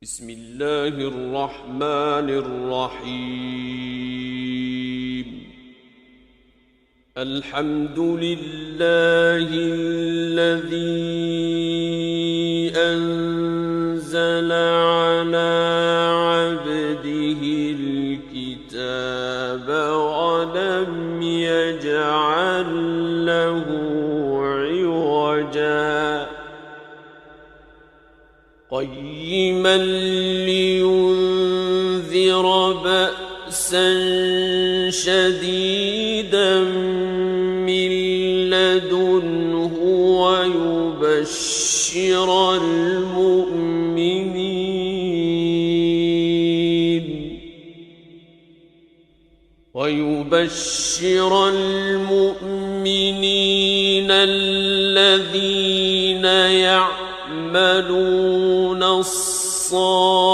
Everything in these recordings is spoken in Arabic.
بسم الله الرحمن الرحيم. الحمد لله الذي أنزل على عبده الكتاب ولم يجعل له عوجا قيما لينذر بأسا شديدا من لدنه ويبشر المؤمنين الذين يعملون الصالحات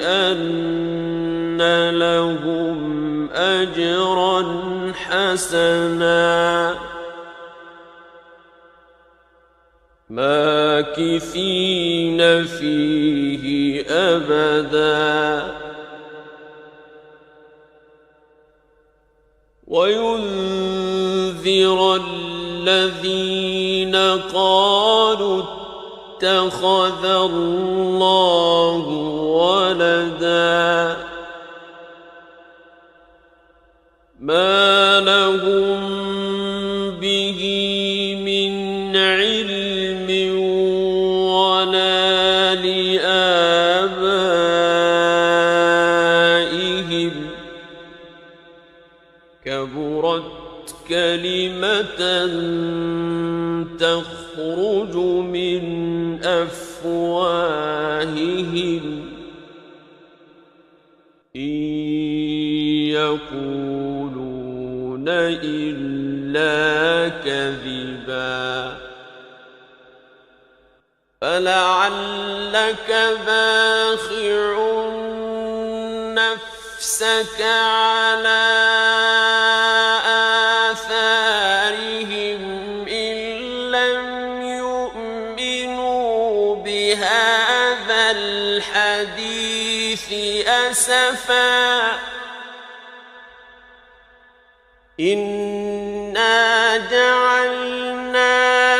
أن لهم أجرا حسنا ماكثين فيه أبدا وينذر الذين قالوا اتخذ الله ولدا ما لهم به من علم ولا لآبائهم كبرت كلمة تخرج من أفواههم إن يقولون إلا كذبا فلعلك باخع نفسك على آثارهم إن لم يؤمنوا بهذا الحديث أسفا إنا جعلنا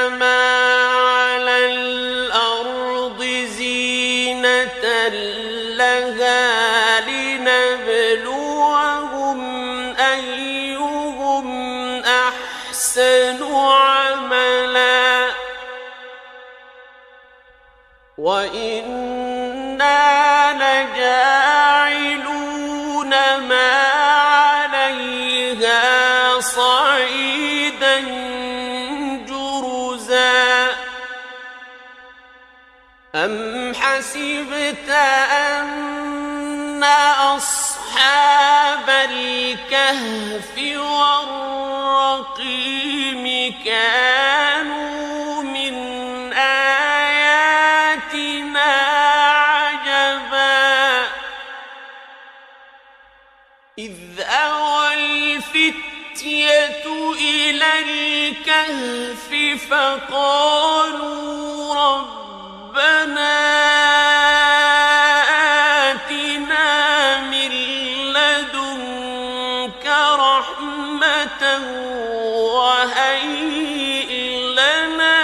ما على الأرض زينة لها لنبلوهم أيهم أحسن عملا وإنا لجاعلون ما عليها صعيدا جرزا أم حسبت أن أصحاب الكهف والرقيم كانوا من آياتنا عجبا إذ أوى الفتية إلى الكهف فقالوا ربنا آتنا من لدنك رحمة وهيئ لنا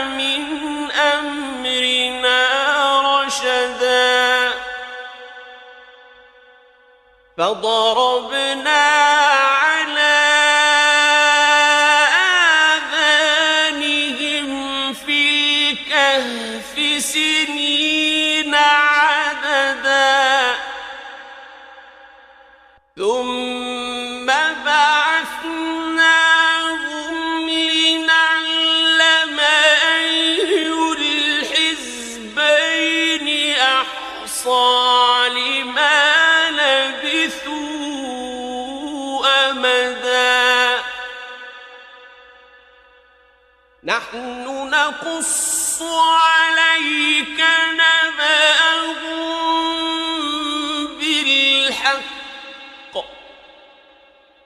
من أمرنا رشدا فضربنا على آذانهم في الكهف سنين عددا ثم بعثناهم لنعلم أي الحزبين أحصى لما لبثوا أمدا نحن نقص عليك نبأهم بالحق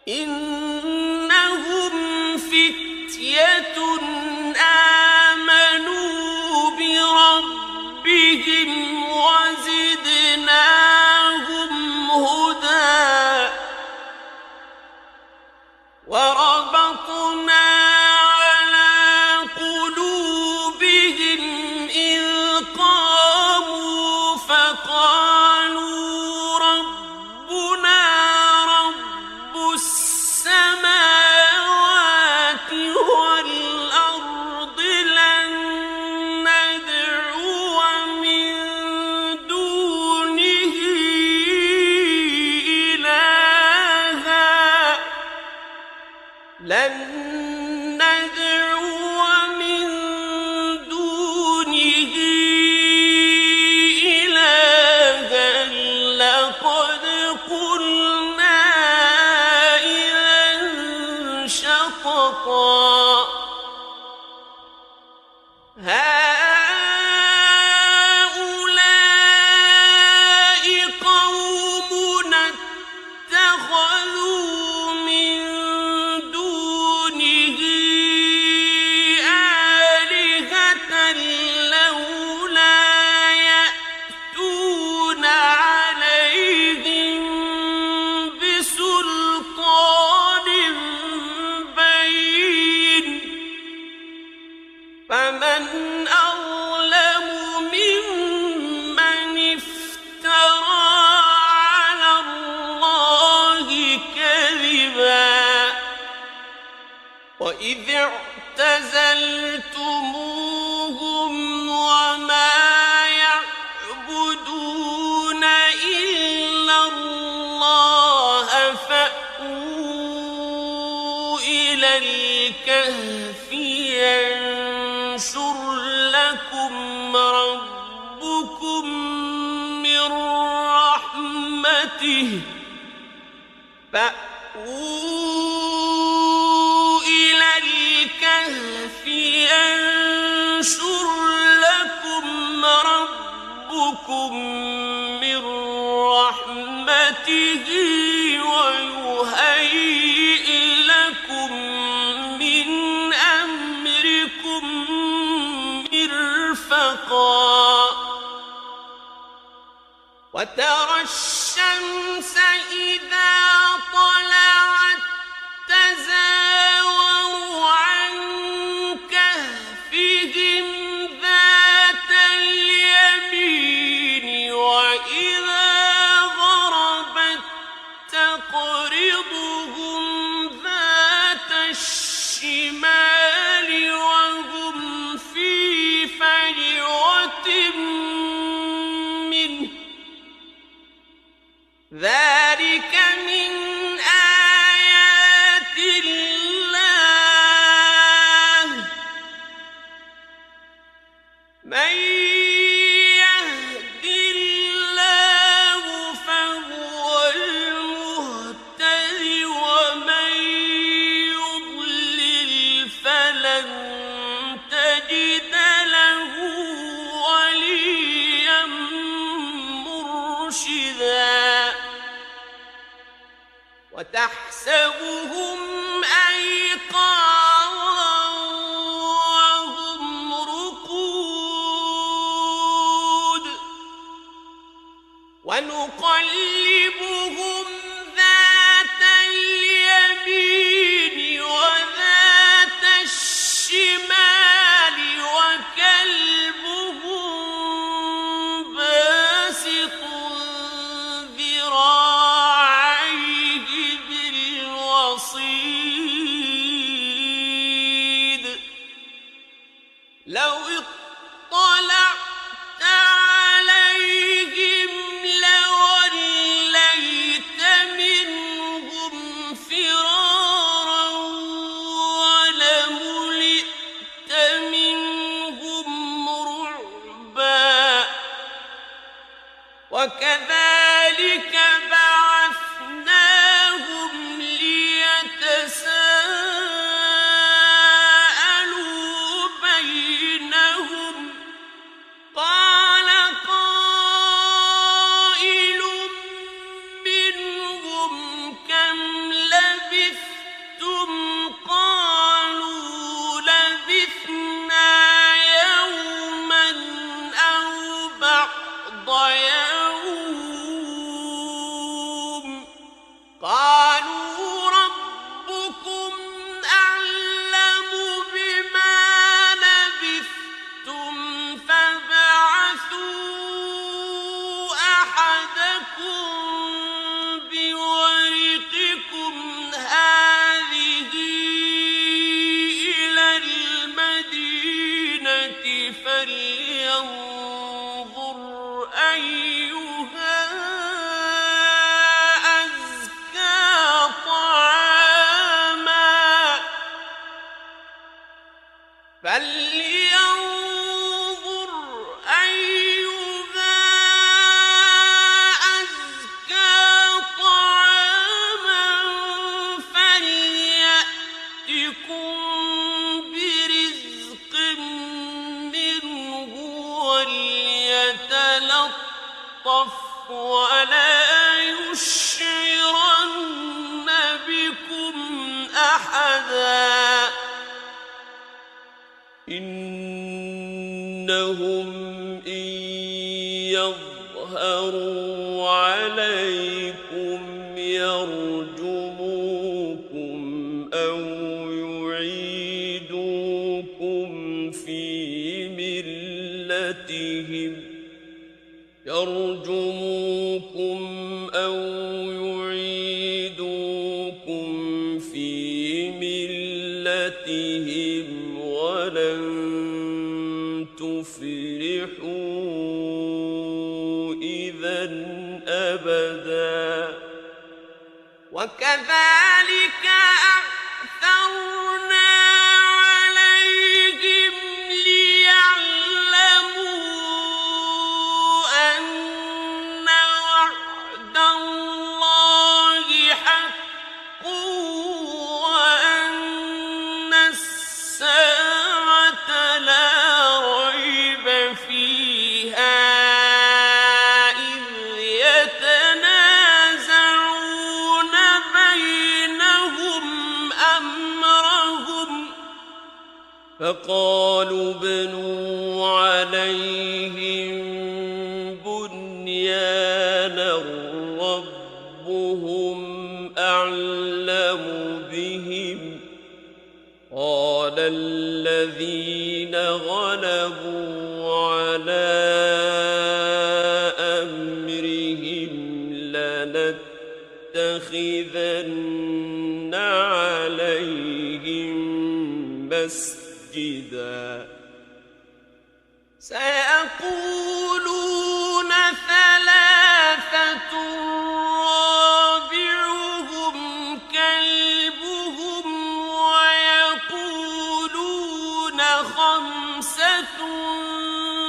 إنهم فتية آمنوا بربهم وإذ اعتزلتموهم وما يعبدون إلا الله فأووا إلى الكهف ينشر لكم ربكم من رحمته ينشر لكم ربكم من رحمته ويهيئ لكم من أمركم مرفقا وترى الشمس إذا طلعت تزاور عن كهفهم ذات اليمين وإذا غربت تقرضهم ذات الشمال وهم في فجوة منه ذلك من آيات الله من يهد الله فهو المهتد ومن يضلل فلن تجد له وليا مرشدا وتحسبهم أيقاظا وهم رقود ونقلبهم ذات اليمين وذات الشمال وكلبهم باسط ذراعيه بالوصيد لو اطلعت عليهم لوليت منهم فرارا ولملئت منهم رعبا وكذلك بعثناهم ليتساءلوا بينهم قال قائل منهم كم لبثتم قالوا لبثنا يوما أو بعض يوم قالوا ربكم أعلم بما لبثتم فابعثوا أحدكم بورقكم هذه إلى المدينة فلينظر أيها أزكى طعاما فلينظر أيها أزكى طعاما فليأتكم برزق منه وليتلطف ولا يشعرن بكم أحدا إنهم إن يظهروا عليكم يرجموكم أو يعيدوكم في ملتهم وكذلك أعثرنا عليهم ليعلموا أن وعد الله حق وأن الساعة لا ريب فيها إذ يتنازعون بينهم أمرهم فقالوا ابنوا عليهم بنيانا ربهم أعلم بهم قال الذين غلبوا على أمرهم لنتخذن عليهم مسجدا سيقولون ثلاثة رابعهم كلبهم ويقولون خمسة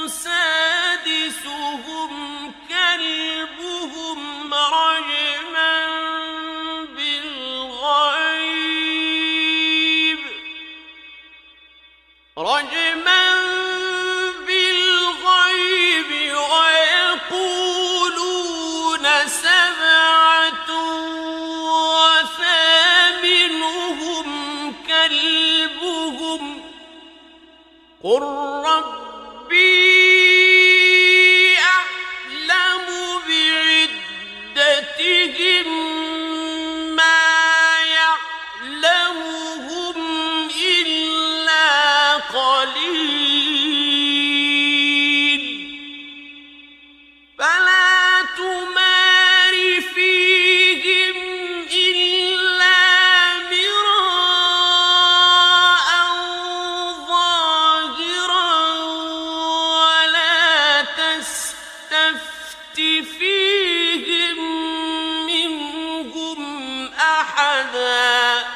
سادسهم كلبهم رجما بالغيب ويقولون سبعة وثامنهم كلبهم قل ربي أعلم بعدتهم ما يعلمهم إلا قليل فلا تمار فيهم إلا مراء ظاهرا ولا تستفت فيهم منهم أحدا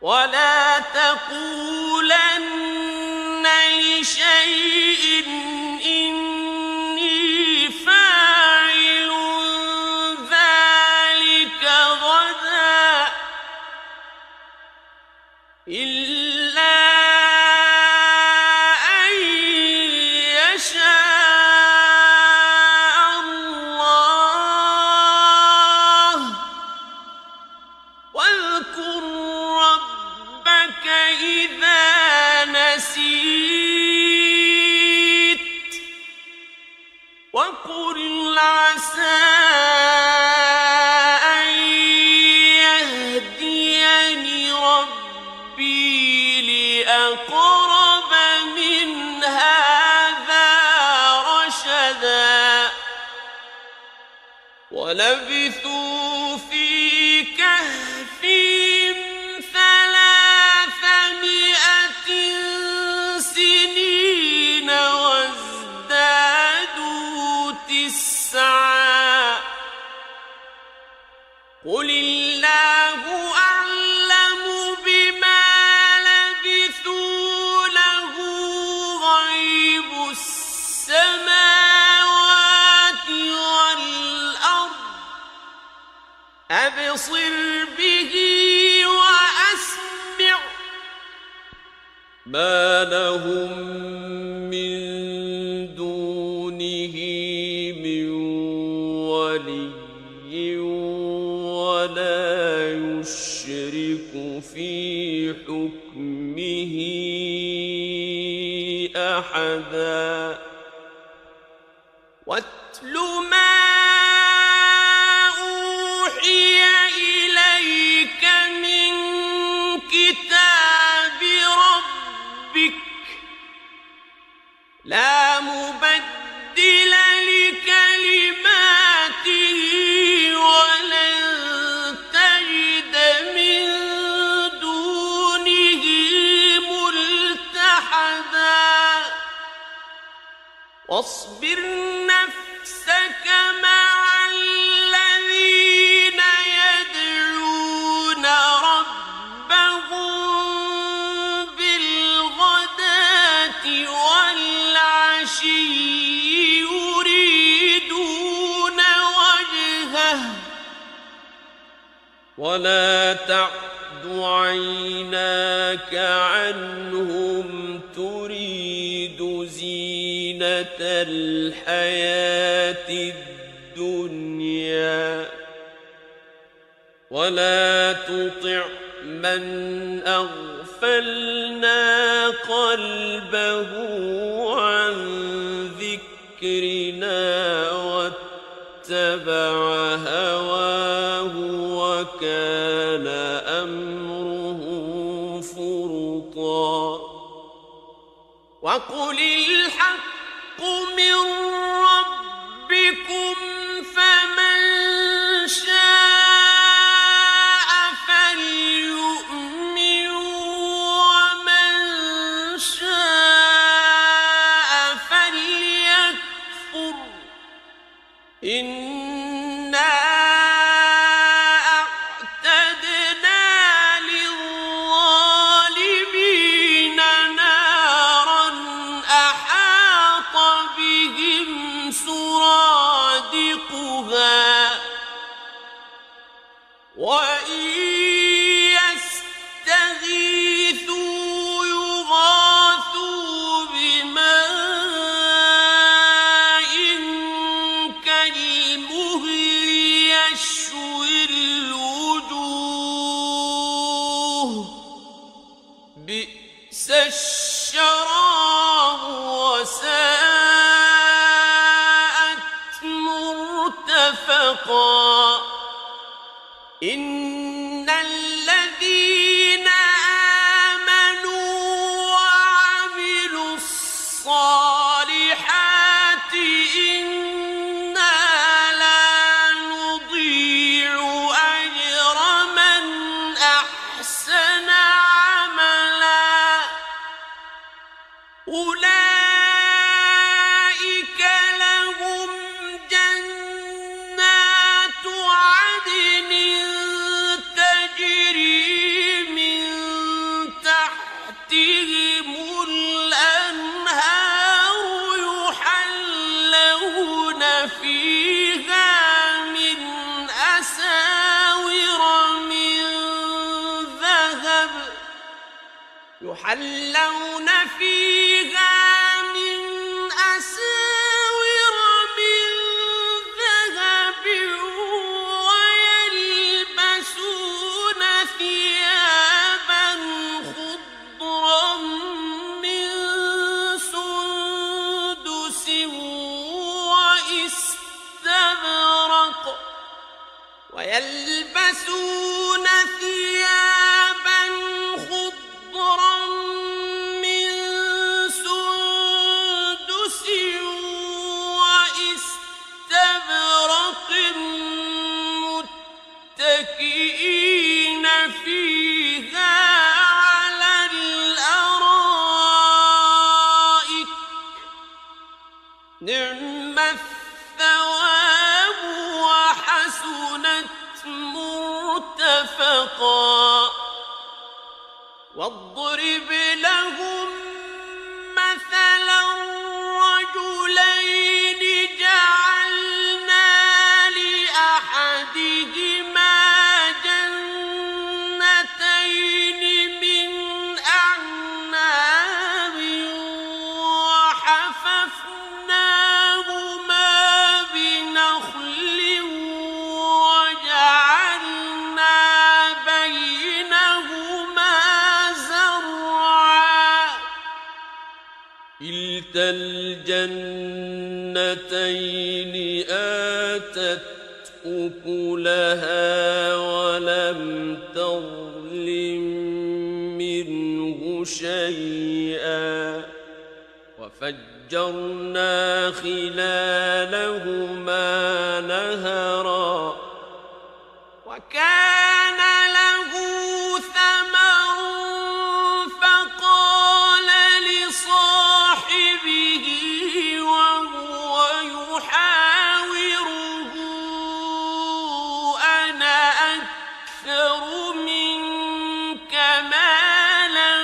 ولا تقولن لشيء إني فاعل ذلك غدا إلا أن يشاء الله واذكر ربك إذا نسيت وقل عسى أن يهديني ربي لأقرب من هذا رشدا ولبثوا في كهفهم 300 سنين وازدادوا 9 قل الله أعلم بما لبثوا له غيب السماوات والأرض أبصر به وأسمع ما لهم من دونه من ولي ولا يشرك في حكمه أحدا واتل ما أوحي إليك من كتاب ربك لا مبدل لكلماته ولن تجد من دونه ملتحدا واصبر نفسك مع الذين ولا تعد عيناك عنهم تريد زينة الحياة الدنيا ولا تطع من أغفلنا قلبه عن ذكرنا واتبع هواه وكان أمره فرطا وقل الحق من ربكم فمن شاء فليؤمن ومن شاء فليكفر إنا أعتدنا للظالمين نارا أحاط بهم سرادقها وإن يستغيثوا يغاثوا بماء كالمهل يشوي الوجوه بئس الشراب وساءت مرتفقا إن الذين آمنوا وعملوا الصالحات إنا لا نضيع أجر من أحسن عملا أولئك لهم جنات عدن تجري من تحتهم الأنهار يحلون فيها من أساور من ذهب ويلبسون ثيابا خضرا من سندس واستبرق ويلبسون ثيابا خضرا من سندس واستبرق متكئين فيها على الأرائك نعم الثواب وحسنت مرتفقا واضرب لهم مثلا رجلين جعلنا لأحدهما جنتين من أعناب وحففناهما بنخل وجعلنا بينهما زرعا كلتا الجنتين آتت أكلها ولم تظلم منه شيئا وفجرنا خلالهما نهرا وكان له ثمر فقال لصاحبه وهو يحاوره أنا أكثر منك مالا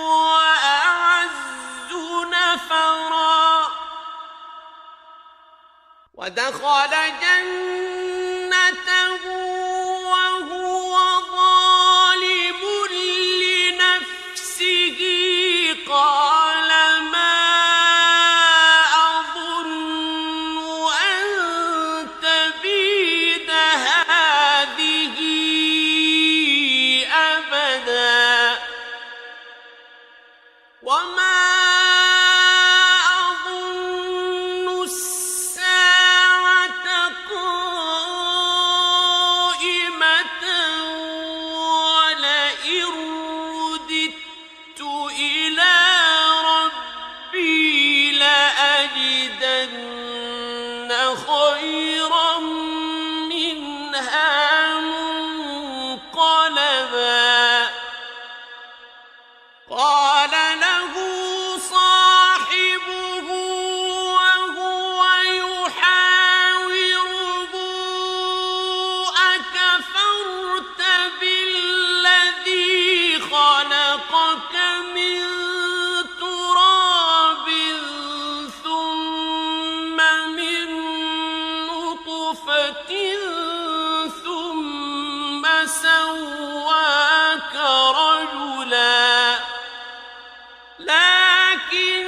وأعز نفرا ودخل جنته وهو خيرا منها منقلبا قال له صاحبه وهو يحاوره أكفرت بالذي خلقك من تراب ثم من نطفة ثم سواك رجلا لكن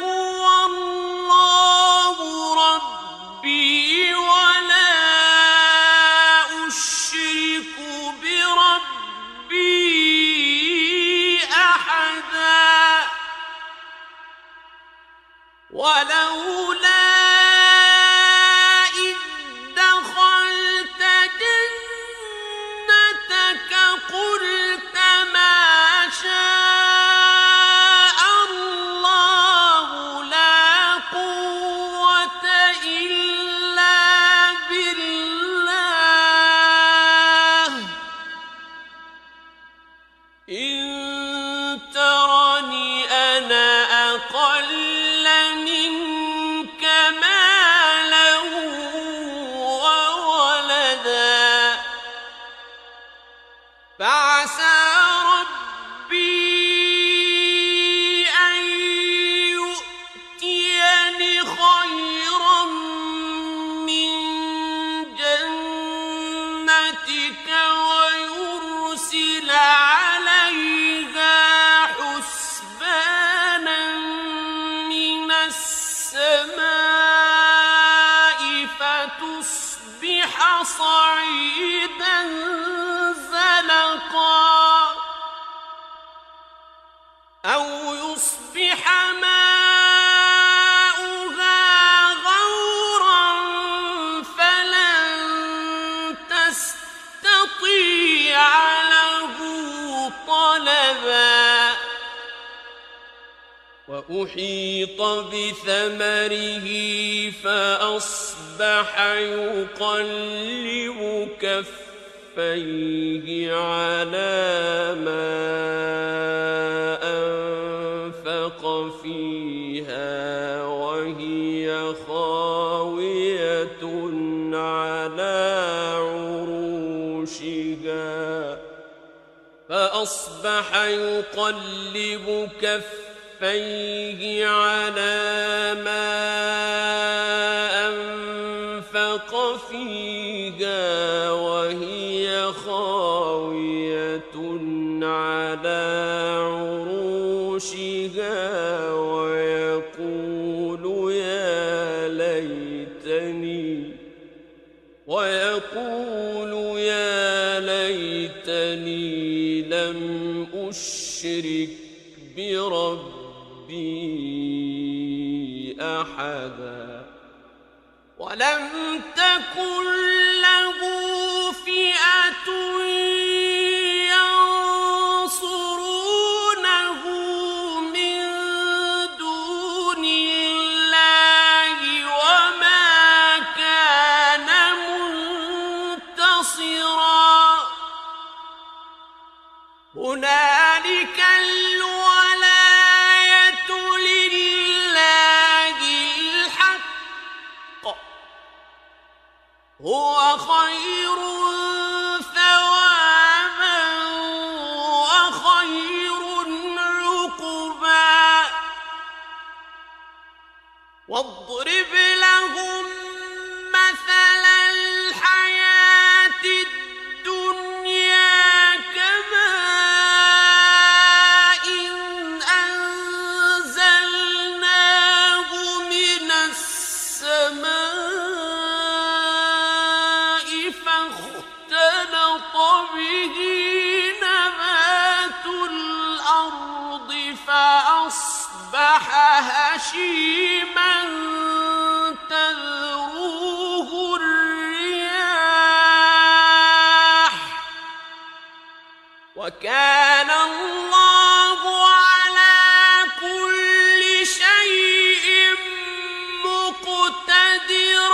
هو الله ربي ولا أشرك بربي أحدا ولولا إذ دخلت جنتك قلت ما شاء الله لا قوة إلا بالله إن ترني أنا أقل منك مالا وولدا فعسى ربي أن يؤتيني خيرا من جنتك ويرسل عليها حسبانا من السماء فتصبح صعيدا زلقا أو يصبح ماؤها غورا فلن تستطيع له طلبا وأحيط بثمره فأصبح يقلب كفيه على ما أنفق فيها وهي خاوية على عروشها فأصبح يقلب كفيه على ما أنفق فيها وهي خاوية على عروشها ويقول يا ليتني لم أشرك بربي أحدا ولم تكن له فئة ينصرونه من دون الله وما كان منتصرا هنالك الولاية لله الحق هو خير ثوابا وخير عقبا واضرب لهم مثل الحياة الدنيا كماء أنزلناه من السماء فاختلط به نبات الأرض فأصبح هشيما تذروه الرياح وكان الله على كل شيء مقتدرا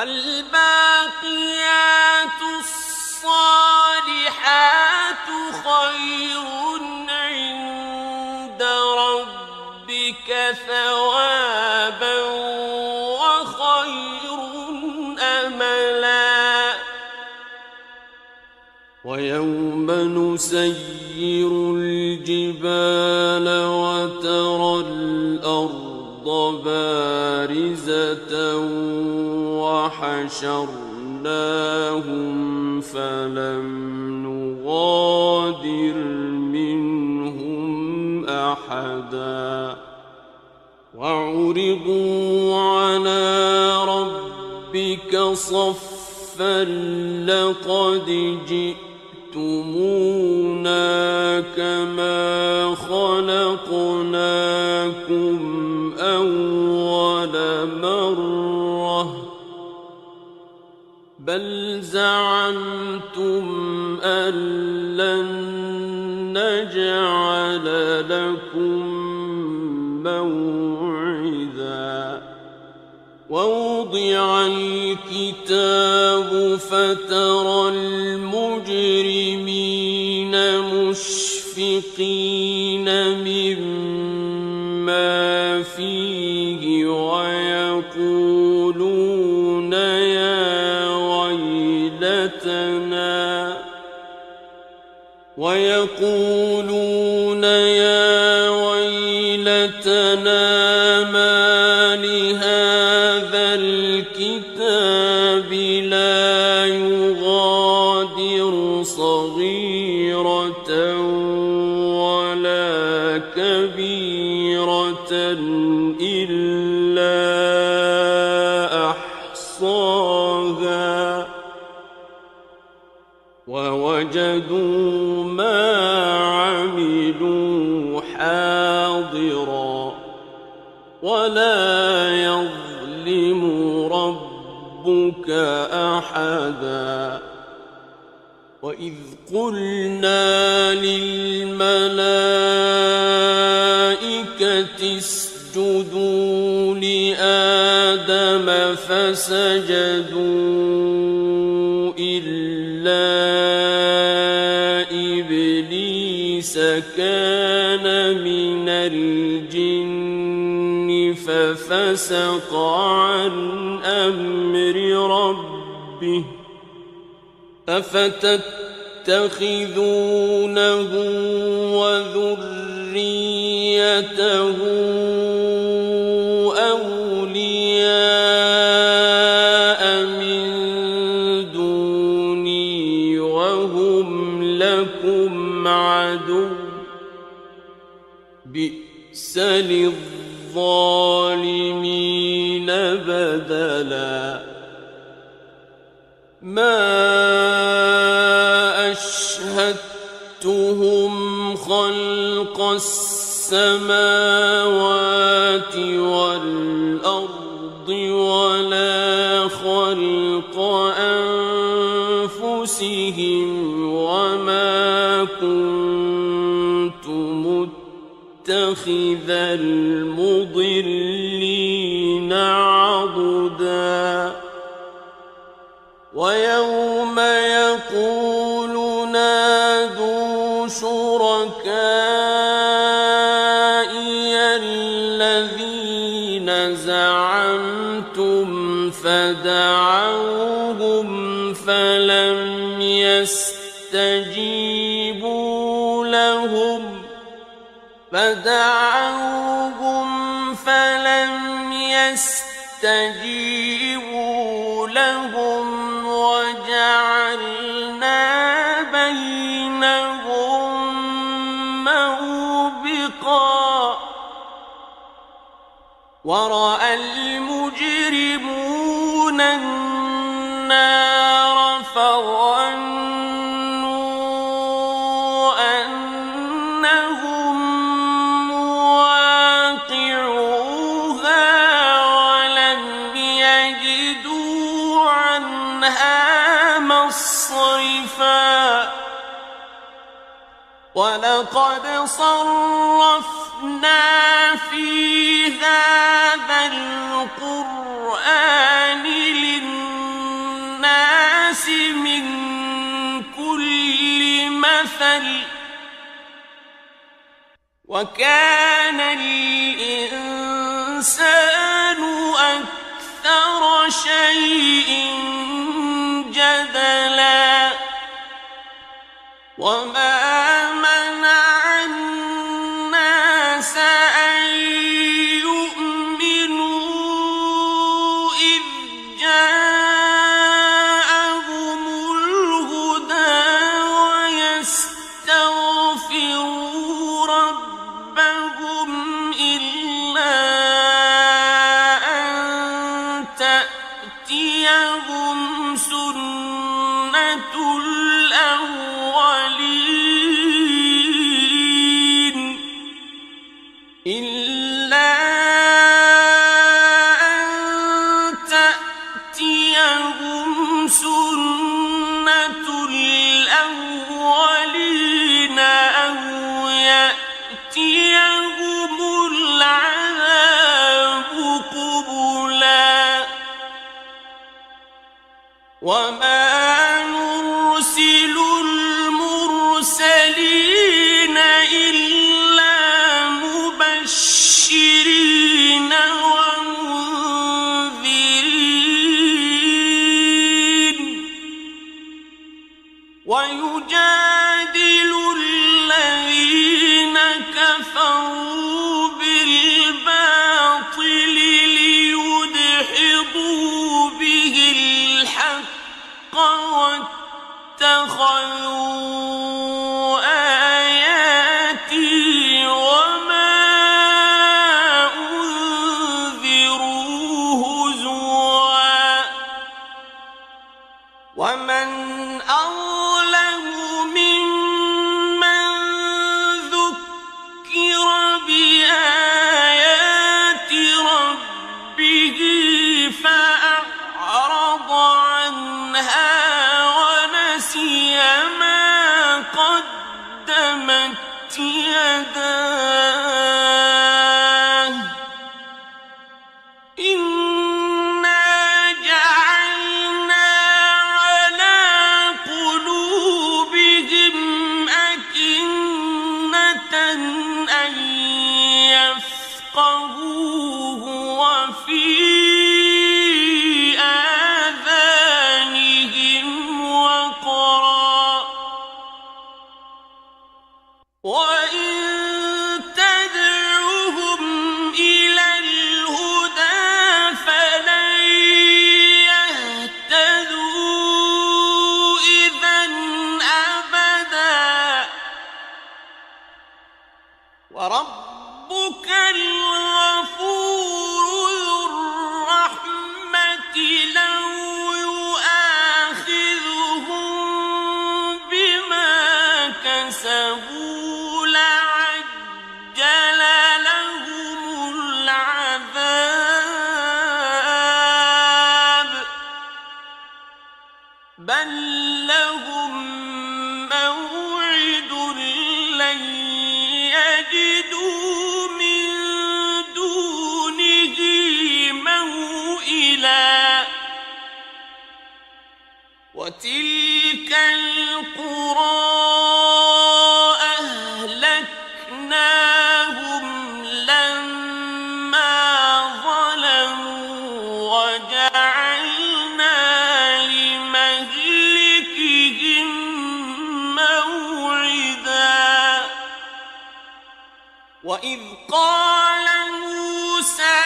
والباقيات الصالحات خير عند ربك ثوابا وخير أملا ويوم نسير الجبال وترى الأرض بارزة وحشرناهم فلم نغادر منهم أحدا وعرضوا على ربك صفا لقد جئتمونا كما خلقناكم أول مرة بل زعمتم أن لن نجعل لكم موعدا ووضع الكتاب فترى المجرمين مشفقين مما فيه ويقولون يا ويلتنا ما لهذا الكتاب لا يغادر صغيرة ولا كبيرة إلا أحصاها ووجدوا ما عملوا حاضرا ولا يظلم ربك أحدا وإذ قلنا للملائكة اسجدوا لآدم فسجدوا إلا إبليس كان من الجن ففسق عن أمر ربه أفتتخذونه وذريته أولياء من دوني وهم لكم عدو بئس للظالمين بدلا ما أشهدتهم خلق السماوات والأرض ولا خلق أنفسهم وما كنت متخذ المضلين عضدا ويوم يقول نادوا شركائي الذين زعمتم فدعوهم فلم يستجيبوا لهم وجعلنا بينهم موبقا ورأى المجرمون النار فظنوا أنهم مواقعوها ولم يجدوا عنها مصرفا ولقد صرفنا في هذا القرآن للناس الناس من كل مثل وكان الإنسان أكثر شيء جدلا وما منع الناس أن يؤمنوا إذ جاءهم الهدى ويستغفروا ربهم إلا أن تأتيهم سنة الأولين إلا أن تأتيهم سنة الأولين أو يأتيهم العذاب قبلا وما نرسل المرسلين إلا مبشرين ومنذرين ويجادل الذين كفروا بالباطل ليدحضوا به الحق واتخذوا آياتي وما أنذروا هزوا ومن أظلم ممن ذكر بآيات ربه فأعرض عنها ونسي ما قدمت يداه إنا جعلنا على قلوبهم أكنة أن يفقهوه وفي آذانهم وقرا وإن تدعوهم إلى الهدى فلن يهتدوا إذا أبدا وربك الغفور ذو الرحمة لو يؤاخذهم بما كسبوا لعجل لهم العذاب بل لهم موعد لن يجدوا من دونه موئلا وتلك القرى أهلكناهم لما ظلموا وجعلنا لمهلكهم موعدا وإذ قال موسى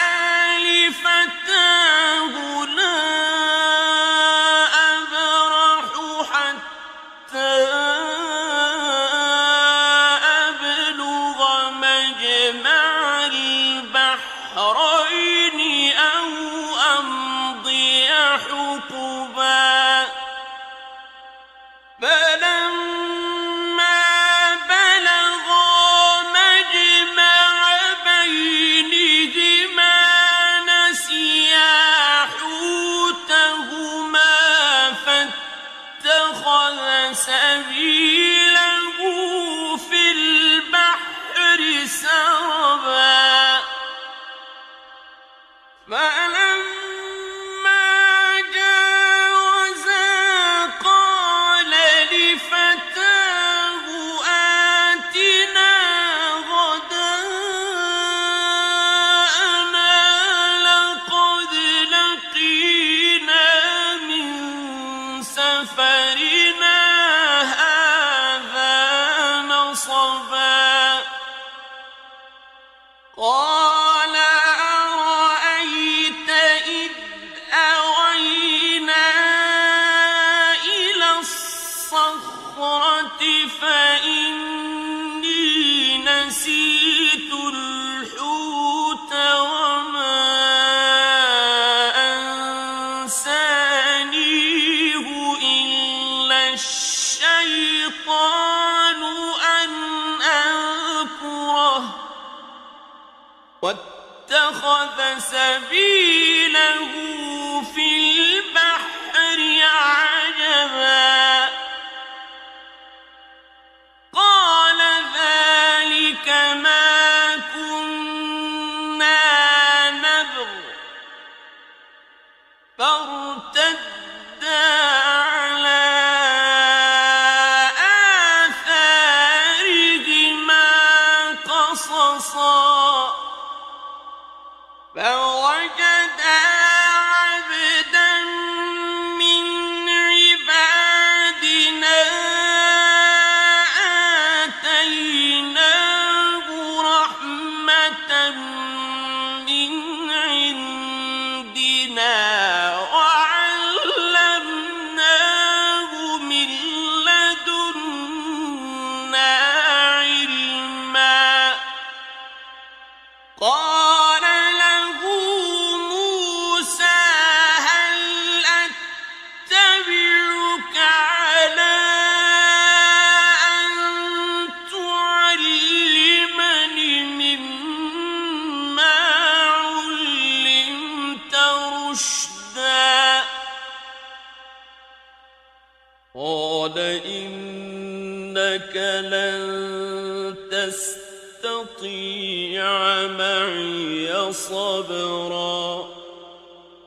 لفتاه لا أبرح حتى أبلغ مجمع البحرين أو أمضي حقبا فلما بلغا مجمع بينهما نسيا حوتهما فاتخذ سبيله في البحر سربا فلما جاوزا فإني نسيت الحوت وما أنسانيه إلا الشيطان أن أذكره واتخذ سبيله في البحر عجبا قال ذلك ما كنا نبغ فارتدا على آثارهما قصصا فوجدا عبدا من عبادنا آتيناه رحمة من عندنا وعلمناه من لدنا علما قال له موسى هل أتبعك على أن تعلمني مما علمت رشدا قال إنك لن تستطيع معي صبرا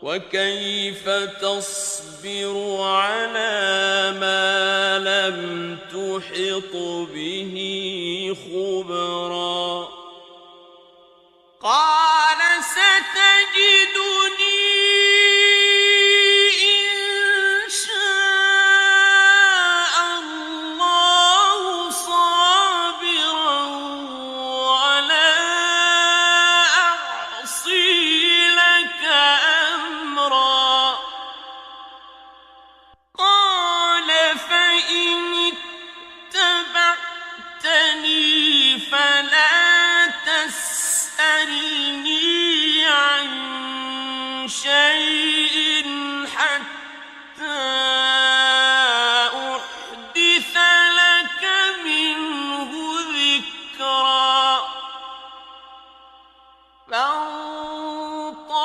وكيف تصبر على ما لم تحط به خبرا قال ستجدني إن شاء الله صابرا ولا أعصي لك أمرا قال فإن اتبعتني فلا تسألني عن شيء حتى أحدث لك منه ذكرا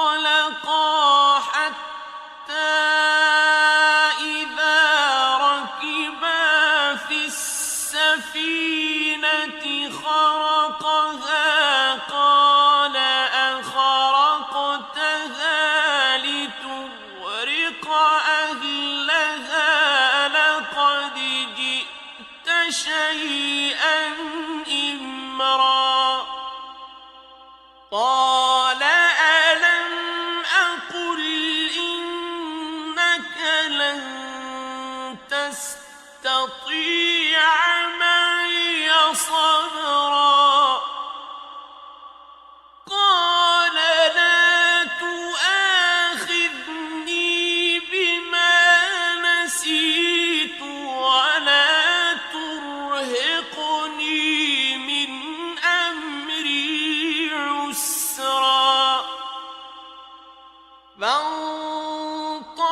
فانطلقا حتى إذا ركبا في السفينة خرقها قال أخرقتها لتغرق أهلها لقد جئت شيئا إمرا قال ألم أقل إنك لن تستطيع معي صبرا قال لا تؤاخذني بما نسيت ولا ترهقني من أمري عسرا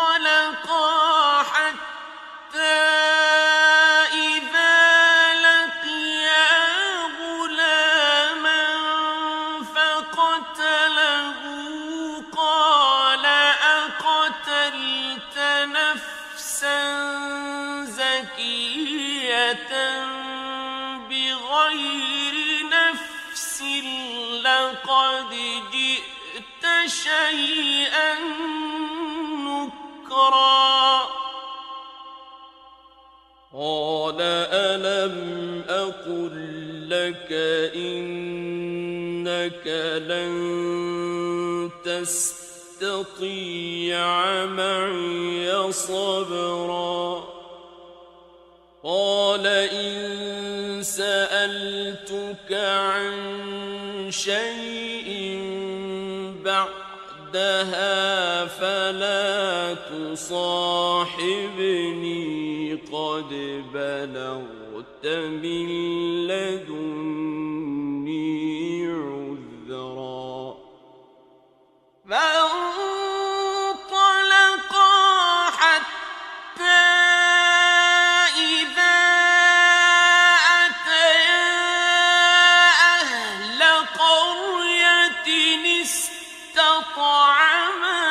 فانطلقا حتى إذا لقيا غلاما فقتله قال أقتلت نفسا زكية بغير نفس لقد جئت شيئا نكرا قال ألم أقل لك إنك لن تستطيع معي صبرا قال إن سألتك عن شيء بعدها فلا تصاحبني قد بلغت من لدني عذرا فانطلقا حتى إذا أتيا أهل قرية استطعما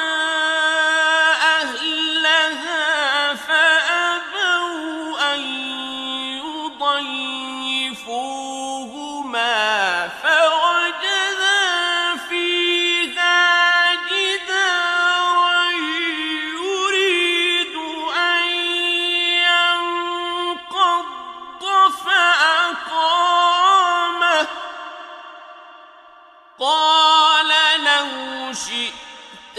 أهلها فأبوا أن يضيفوهما فوجدا فيها جدارا يريد أن ينقض فأقامه قال لو شئت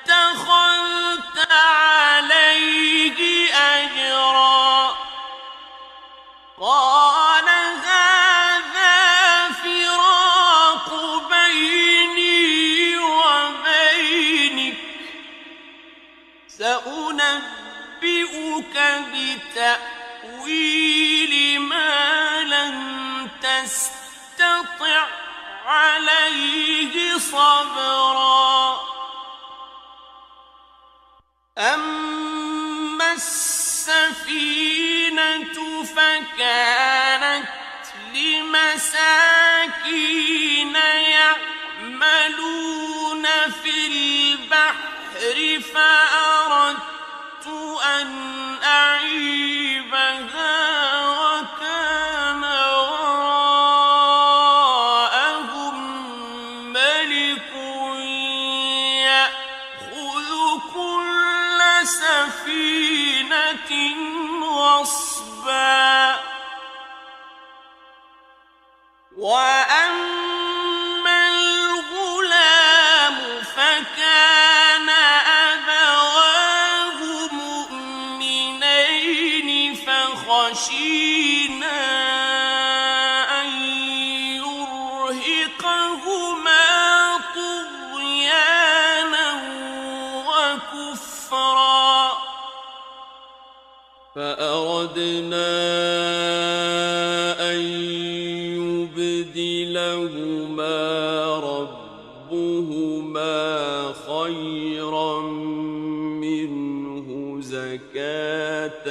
لاتخذت عليه أجرا قال هذا فراق بيني وبينك سأنبئك بتأويل ما لم تستطع عليه صبرا أما السفينة فكانت لمساكين يعملون في البحر فأردت أن أعيبها وكان وراءهم ملك يأخذ كل سفينة غصبا وأما الغلام فكان أبواه مؤمنين فخشينا أن يرهقهما طغيانا وكفرا فأردنا أن يبدلهما ربهما خيرا منه زكاة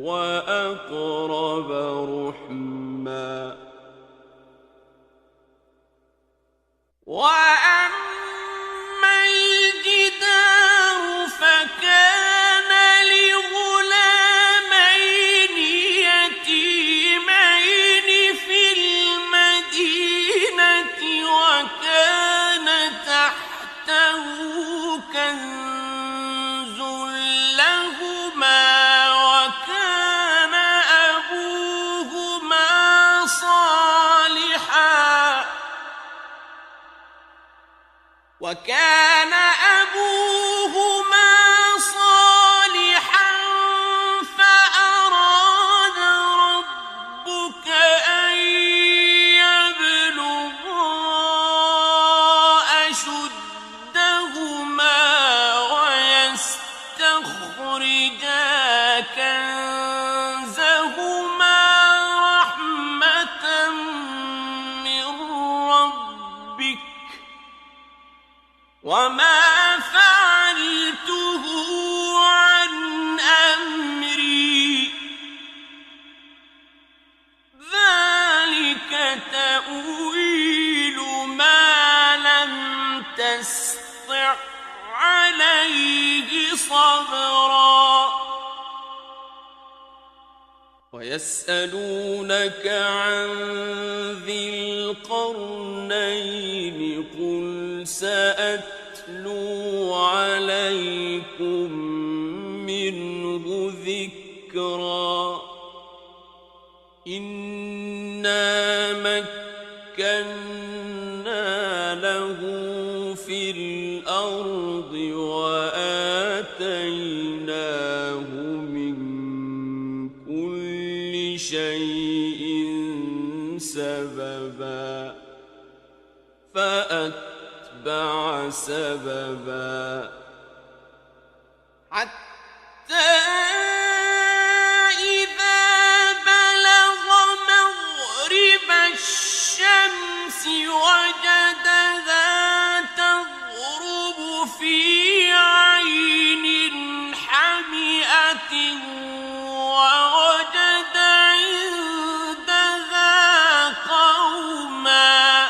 وأقرب رحما وأما الجدار فكان لغلامين يتيمين في المدينة وكان تحته كنز لهما وكان أبوهما صالحا فأراد ربك أن يبلغا أشدهما ويستخرجا كنزهما رحمة من ربك وما فعلته عن أمري ذلك تأويل ما لم تسطع عليه صبرا ويسألونك عن ذي القرنين قل سأتلو عليكم منه ذكرا إنا مكنا له في الأرض وآتيناه من كل شيء سببا فأتبع سببا حتى إذا ووجد عندها قوما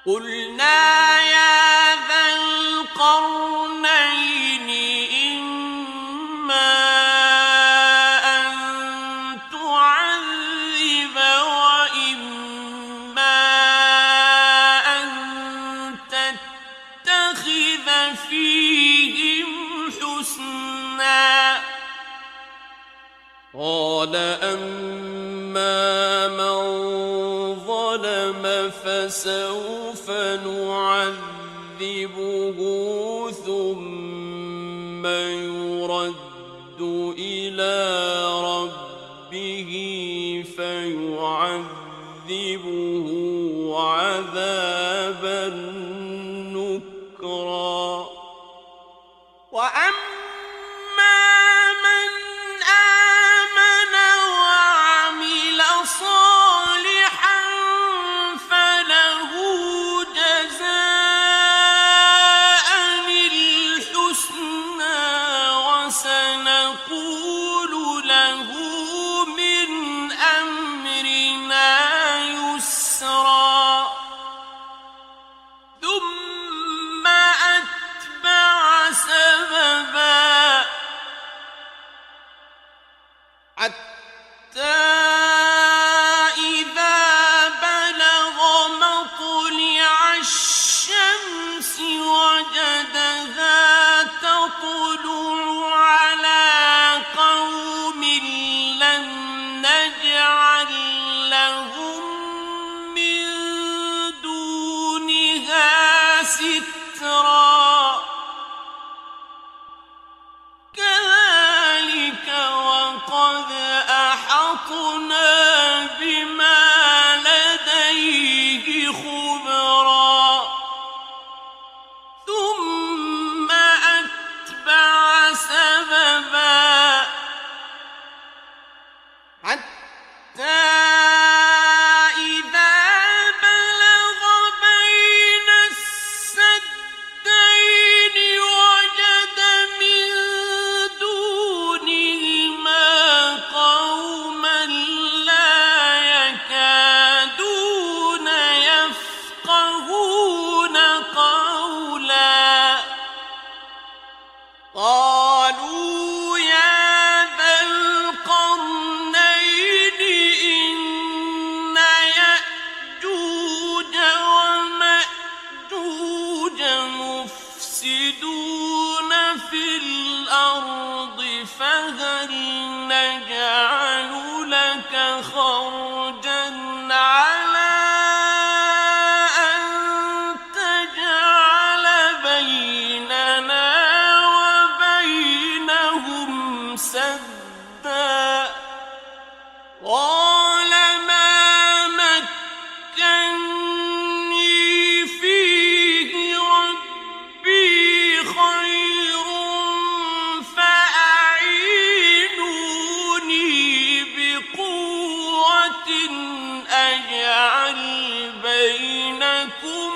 قلنا يا ذا القرنين إما أن تعذب وإما أن تتخذ فيهم حسنا قال أما من ظلم فسوف نعذبه ثم يرد إلى ربه فيعذبه عذابا نكرا وأما من آمن وعمل صالحا فله جزاء الحسنى وسنقول له من أمرنا يسرا ثم أتبع سببا حتى إذا بلغ مطلع الشمس وجدها تطلع على قوم لم نجعل لهم من دونها سترا كذلك وقد أحطنا بما لديه خبرا ثم أتبع سببا حتى إذا بلغ بين السدين وجد من دونهما قوما لا يكادون يفقهون قولا قالوا يا ذا القرنين إن يأجوج ومأجوج مفسدون في الأرض فهل نجعل لك خرجا على أن تجعل بيننا وبينهم سدا قال ما مكني فيه ربي خير فأعينوني بقوة أجعل بينكم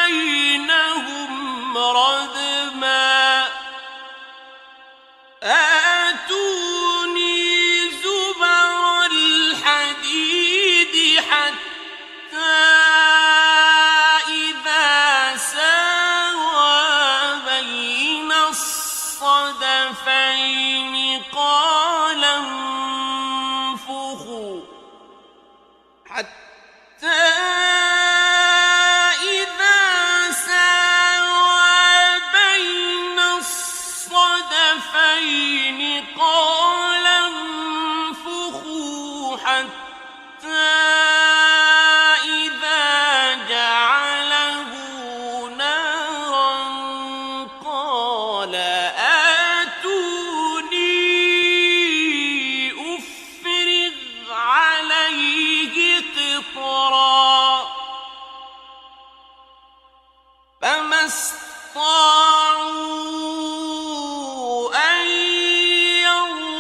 وبينهم ردما آتوني زبر الحديد حتى إذا ساوى بين الصدفين قال انفخوا حتى إذا ساوى بين الصدفين قال انفخوا حتى إذا جعله نارا قال آتوني أفرغ عليه قطرا فما استطاعوا أن يظهروه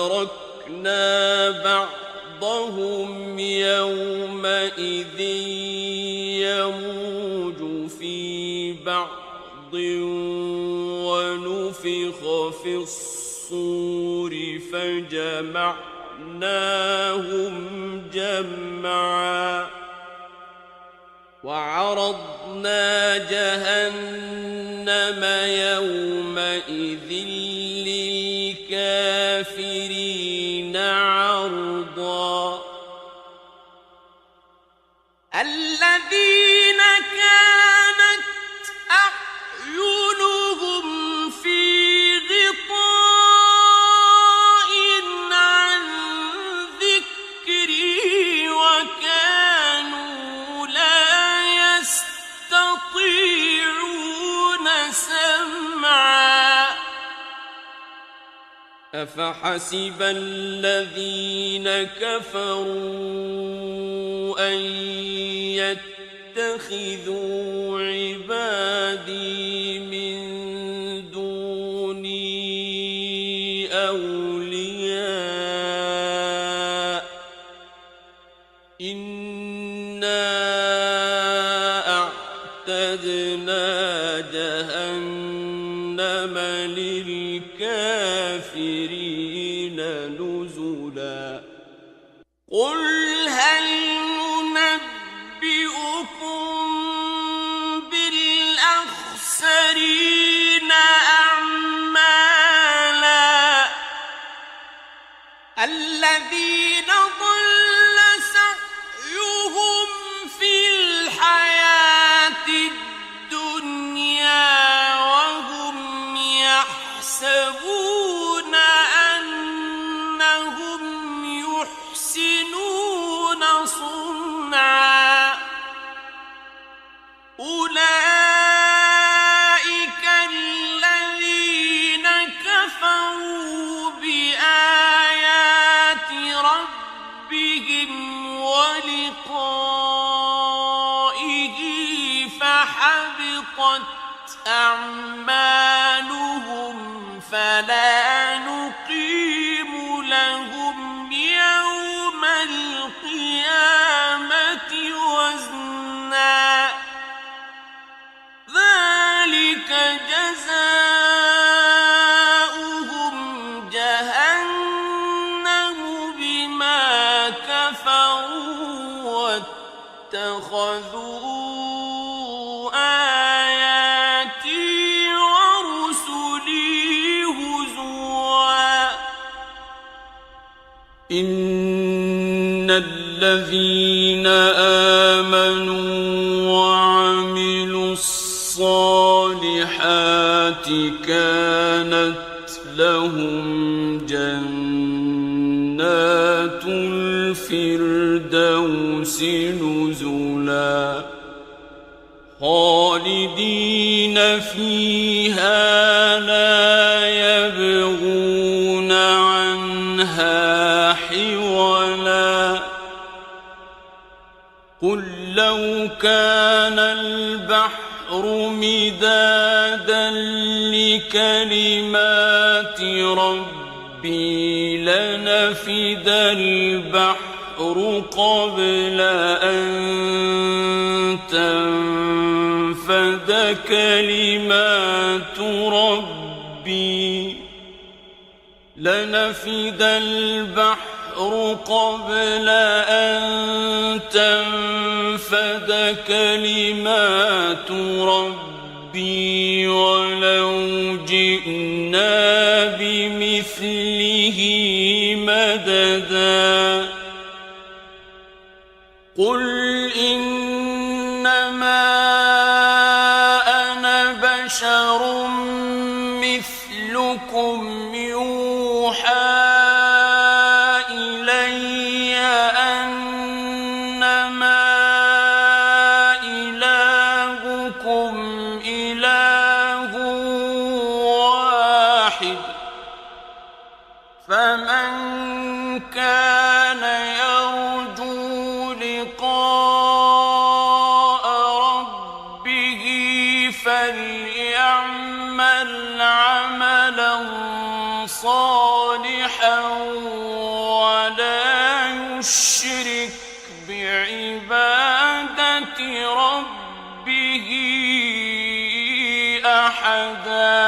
تركنا بعضهم يومئذ يموج في بعض ونفخ في الصور فجمعناهم جمعا وعرضنا جهنم يومئذ للكافرين عرضا الذين كانت أعينهم في غطاء عن ذكري وكانوا لا يستطيعون سمعا أفحسب الذين كفروا أن يتخذوا عبادي من دوني أولياء إنا أعتدنا جهنم للكافرين نزلا قل هل ننبئكم بالأخسرين أعمالا الذين ضل سعيهم في الحياة الدنيا وهم يحسبون أنهم يحسنون صنعا أولئك الذين كفروا بآيات ربهم ولقائه فحبطت أعمالهم فلا نقيم لهم يوم القيامة وزنا ذلك جزاؤهم جهنم بما كفروا واتخذوا آياتي ورسلي هزوا إن الذين آمنوا وعملوا الصالحات كانت لهم جنات الفردوس نزلا خالدين فيها لا يبغون عنها حولا قل لو كان البحر مدادا لكلمات ربي لنفد البحر قبل أن تنفد كلمات ربي لنفد البحر قبل أن تنفد كلمات ربي ولو جئنا بمثله مددا قل إنما أنا بشر مثلكم يوحى إلي أنما إلهكم إله واحد فمن كان يرجو لقاء ربه فليعمل عملا صالحا يشرك بعبادة ربه أحدا